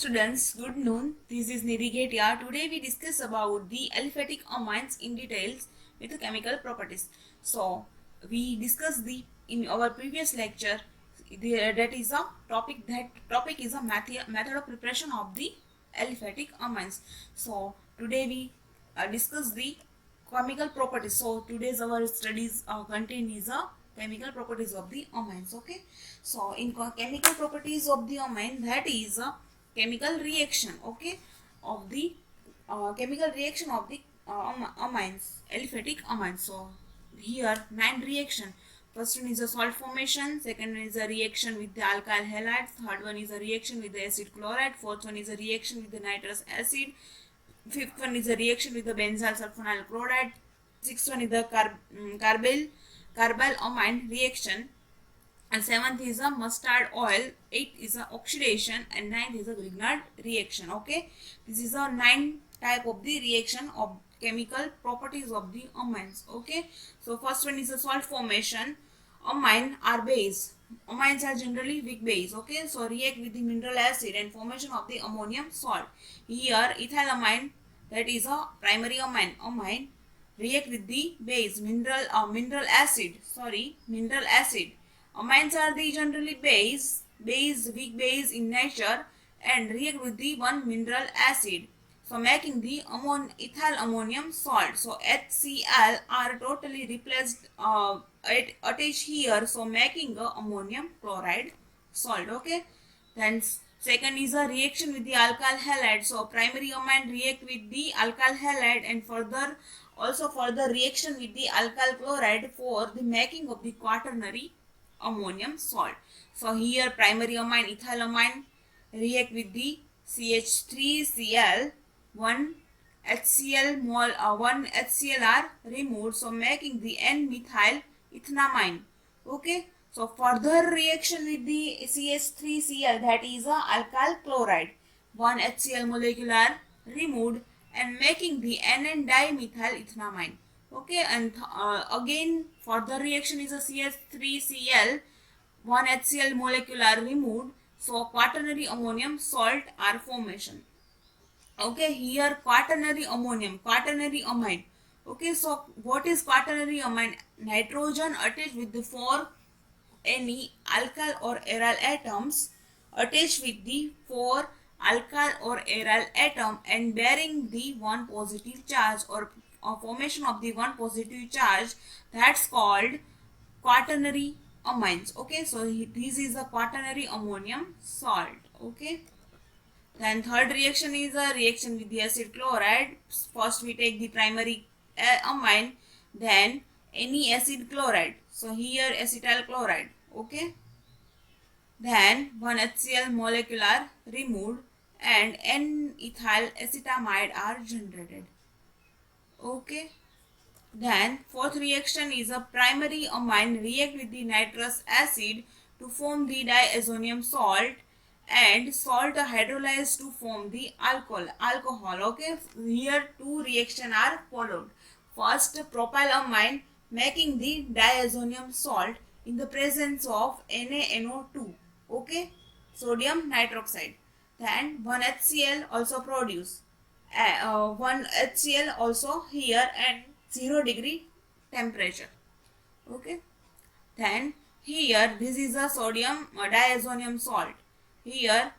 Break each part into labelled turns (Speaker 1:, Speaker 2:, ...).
Speaker 1: students, good noon. This is Nidhi Ghetia. Today we discuss about the aliphatic amines in details with the chemical properties. So we discussed the in our previous lecture. That is a topic. That topic is a method of preparation of the aliphatic amines. So today we discuss the chemical properties. So today's our studies content is a chemical properties of the amines. Okay, so in chemical properties of the amine, that is a chemical reaction, okay, of the chemical reaction of the amines, aliphatic amines. So here 9 reaction. First one is a salt formation, second one is a reaction with the alkyl halide, third one is a reaction with the acid chloride, fourth one is a reaction with the nitrous acid, fifth one is a reaction with the benzyl sulfonyl chloride, sixth one is the carbyl amine reaction, and seventh is a mustard oil, eighth is a oxidation, and ninth is a Grignard reaction. Okay, this is a 9 type of the reaction of chemical properties of the amines. Okay, so first one is a salt formation. Amine are base. Amines are generally weak base. Okay, so react with the mineral acid and formation of the ammonium salt. Here ethylamine, that is a primary amine react with the base mineral acid. Amines are the generally weak base in nature and react with the one mineral acid. So making the ethyl ammonium salt. So HCl are totally replaced attached here. So making a ammonium chloride salt. Okay. Then second is a reaction with the alkyl halide. So primary amine react with the alkyl halide and further reaction with the alkyl chloride for the making of the quaternary ammonium salt. So here primary amine ethylamine react with the CH3Cl, one one HCl are removed, so making the N-methyl ethanamine. Okay, so further reaction with the CH3Cl, that is a alkyl chloride, one HCl molecule are removed and making the NN dimethyl ethanamine. Okay, and again further reaction is a CH3Cl, one HCl molecule are removed, so quaternary ammonium salt are formation. Okay, here quaternary amine. Okay, so what is quaternary amine? Nitrogen attached with the 4 any alkyl or aryl atoms attached with the 4 alkyl or aryl atom and bearing the one positive charge, or formation of the one positive charge, that's called quaternary amines. Okay, so this is a quaternary ammonium salt. Okay, then third reaction is a reaction with the acid chloride. First we take the primary amine, then any acid chloride. So here acetyl chloride. Okay, then one HCl molecule are removed and N-ethyl acetamide are generated. Okay, then fourth reaction is a primary amine react with the nitrous acid to form the diazonium salt, and salt hydrolyzed to form the alcohol. Okay, here two reaction are followed. First, propylamine making the diazonium salt in the presence of NaNO2. Okay, sodium nitroxide. Then one HCl also produce. One HCl also here and 0 degree temperature. Okay, then here this is a sodium diazonium salt. Here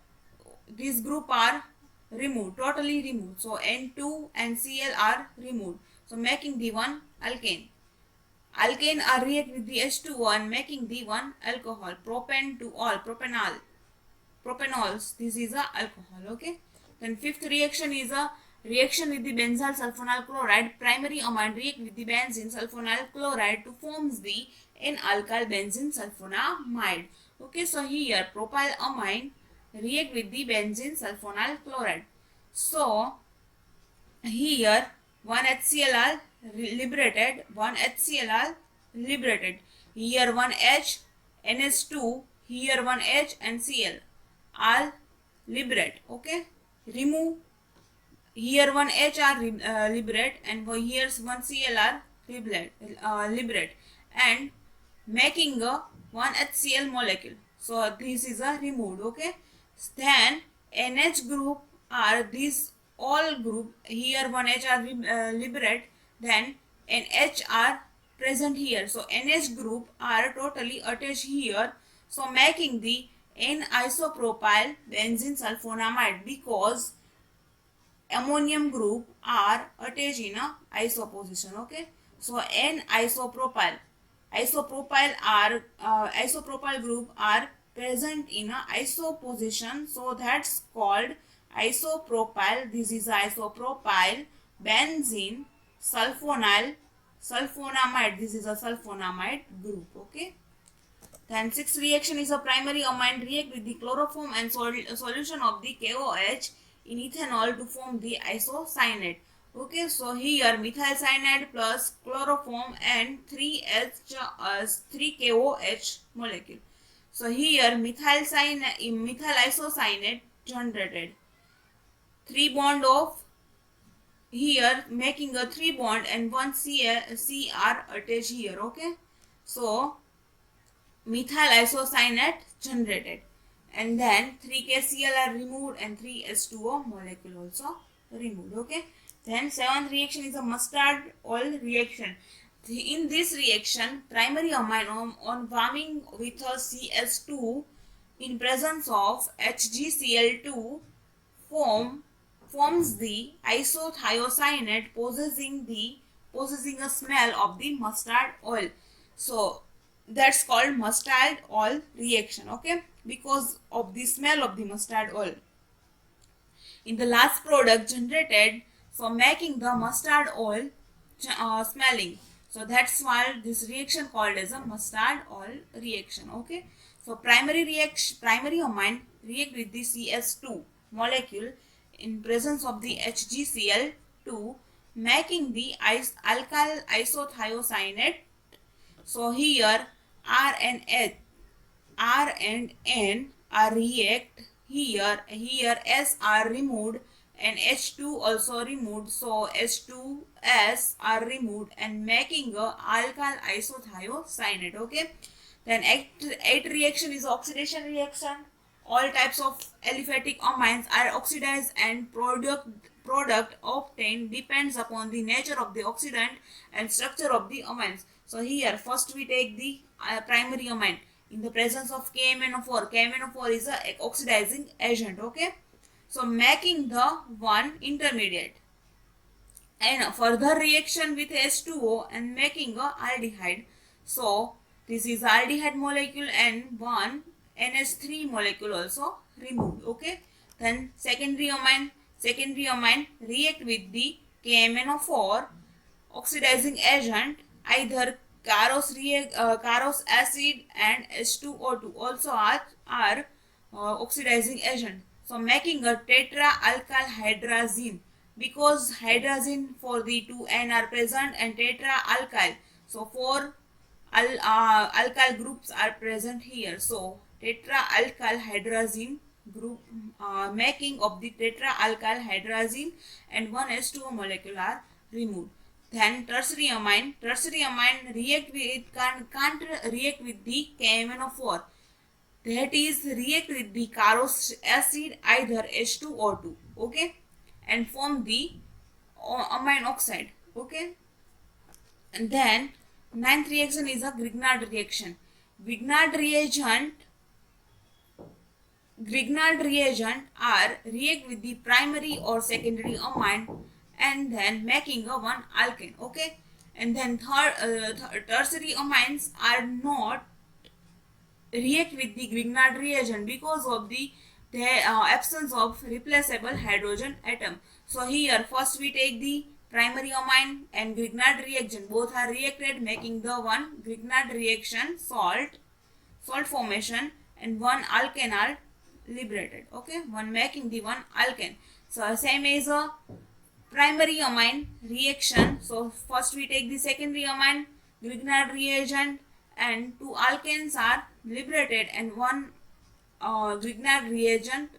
Speaker 1: this group are removed, totally removed. So N2 and Cl are removed, so making the one alkane. Alkane are react with the H2O making the one alcohol, propane to all, propanols. This is a alcohol. Okay, then fifth reaction is a reaction with the benzyl sulfonyl chloride. Primary amine react with the benzene sulfonyl chloride to forms the N-alkyl benzene sulfonamide. Okay, so here propyl amine react with the benzene sulfonyl chloride. So here one HCl are liberated, one HCl are liberated. Here one H, NH2, here one H and Cl are liberate. Okay, remove. Here one H are liberate and here's one Cl are liberate and making a one HCl molecule. So this is a removed. Okay, then NH group are these all group here, one H are liberate, then NH are present here. So NH group are totally attached here, so making the N-isopropyl benzene sulfonamide, because ammonium group are attached in a iso position. Okay, so isopropyl group are present in a iso position, so that's called isopropyl. This is isopropyl benzene sulfonamide. This is a sulfonamide group. Okay, then sixth reaction is a primary amine react with the chloroform and solution of the KOH in ethanol to form the isocyanate. Okay, so here methyl cyanide plus chloroform and 3KOH molecule. So here methyl isocyanate generated. 3 bond of here making a 3 bond and 1 C are attached here. Okay, so methyl isocyanate generated, and then 3KCl are removed and 3H2O molecule also removed. Okay, then seventh reaction is a mustard oil reaction. In this reaction, primary amine on warming with a CS2 in presence of HgCl2 forms the isothiocyanate, possessing a smell of the mustard oil. So that's called mustard oil reaction. Okay, because of the smell of the mustard oil in the last product generated, so making the mustard oil smelling. So that's why this reaction called as a mustard oil reaction. Okay, so primary amine react with the CS2 molecule in presence of the HgCl2, making the alkyl isothiocyanate. So here R and N are react here. S are removed and H2 also removed. So H2S are removed and making a alkyl isothiocyanate. Okay. Then eighth reaction is oxidation reaction. All types of aliphatic amines are oxidized, and product obtained depends upon the nature of the oxidant and structure of the amines. So here first we take the primary amine in the presence of KMnO4. KMnO4 is a oxidizing agent. Okay, so making the one intermediate, and further reaction with H2O and making a aldehyde. So this is aldehyde molecule and one NH3 molecule also removed. Okay, then secondary amine react with the KMnO4 oxidizing agent, either Caros acid and H2O2 also are oxidizing agent. So making a tetra alkyl hydrazine, because hydrazine for the 2N are present and tetra alkyl. So 4 alkyl groups are present here. So tetra alkyl hydrazine group, making of the tetra alkyl hydrazine and one H2O molecule are removed. Then tertiary amine react with can't react with the KMnO4. That is react with the Caros acid, either H2O2. Okay, and form the amine oxide. Okay, and then ninth reaction is a Grignard reaction. Grignard reagent are react with the primary or secondary amine and then making a one alkane. Okay, and then tertiary amines are not react with the Grignard reagent because of the absence of replaceable hydrogen atom. So here first we take the primary amine and Grignard reaction, both are reacted, making the one Grignard reaction, salt formation, and one alkane are liberated. Okay, one making the one alkane. So same as a primary amine reaction. So first we take the secondary amine Grignard reagent and two alkanes are liberated and one Grignard reagent,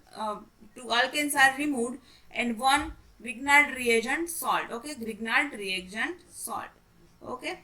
Speaker 1: two alkanes are removed and one Grignard reagent salt. Okay, Grignard reagent salt. Okay.